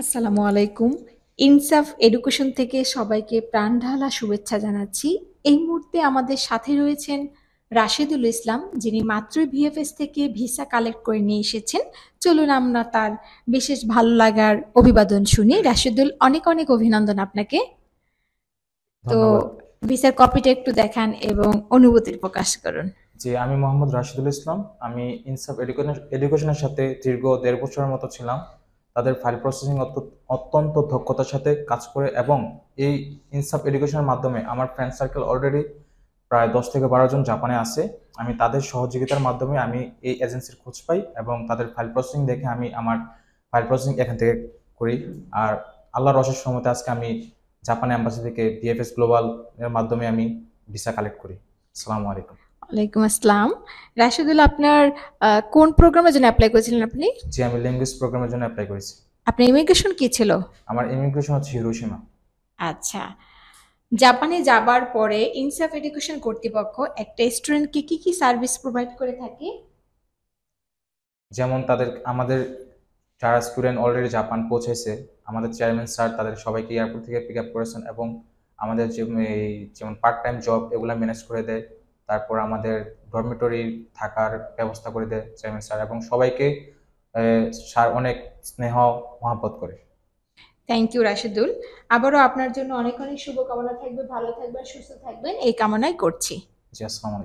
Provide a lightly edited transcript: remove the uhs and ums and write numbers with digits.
আসসালামু আলাইকুম। ইনসাফ এডুকেশন থেকে সবাইকে প্রাণঢালা শুভেচ্ছা জানাচ্ছি। এই মুহূর্তে আমাদের সাথে রয়েছেন রাশেদুল ইসলাম, যিনি মাত্রই ভিএফএস থেকে ভিসা কালেক্ট করে নিয়ে এসেছেন। চলুন আমরা তার বিশেষ ভালো লাগার অভিবাদন শুনি। রাশেদুল, অনেক অনেক অভিনন্দন আপনাকে। তো ধন্যবাদ। ভিসার কপিটা একটু দেখান এবং অনুভূতির প্রকাশ করুন। জি, আমি মোহাম্মদ রাশিদুল ইসলাম। আমি ইনসাফ এডুকেশনের সাথে দীর্ঘ 1.5 বছরের মতো ছিলাম। তাদের ফাইল প্রসেসিং অত্যন্ত দক্ষতার সাথে কাজ করে, এবং এই ইনসাফ এডুকেশনের মাধ্যমে আমার ফ্রেন্ড সার্কেল অলরেডি প্রায় 10 থেকে 12 জন জাপানে আছে। আমি তাদের সহযোগিতার মাধ্যমে আমি এই এজেন্সির খোঁজ পাই, এবং তাদের ফাইল প্রসেসিং দেখে আমি আমার ফাইল প্রসেসিং এখান থেকে করি। আর আল্লাহর অশেষ রহমতে আজকে আমি জাপান এম্বাসি থেকে বিএফএস গ্লোবাল এর মাধ্যমে আমি ভিসা কালেক্ট করি। আসসালামু আলাইকুম। ওয়ালাইকুম আসসালাম। রাশেদুল, আপনার কোন প্রোগ্রামের জন্য অ্যাপ্লাই করেছিলেন আপনি? জি, আমি ল্যাঙ্গুয়েজ প্রোগ্রামের জন্য অ্যাপ্লাই করেছি। আপনার ইমিগ্রেশন কি ছিল? আমার ইমিগ্রেশন হচ্ছে হিরোশিমা। আচ্ছা। জাপানে যাবার পরে ইনসাফ এডুকেশন কর্তৃপক্ষ একটা স্টুডেন্টকে কি কি সার্ভিস প্রোভাইড করে থাকে? যেমন আমাদের যারা স্টুডেন্ট অলরেডি জাপান পৌঁছেছে, আমাদের চেয়ারম্যান স্যার তাদের সবাইকে এয়ারপোর্ট থেকে পিক আপ করেছেন, এবং আমাদের যেমন পার্ট টাইম জব এগুলো ম্যানেজ করে দেয়। তারপর আমাদের ডরমিটরি থাকার ব্যবস্থা করে দেয় চেয়ারম্যান স্যার, এবং সবাইকে স্যার অনেক স্নেহ মহাব্বত করে। Thank you Rashedul. আবারও আপনার জন্য অনেক অনেক শুভকামনা থাকবে, ভালো থাকবেন, সুস্থ থাকবেন এই কামনাই করছি। জি, আসসালামু আলাইকুম।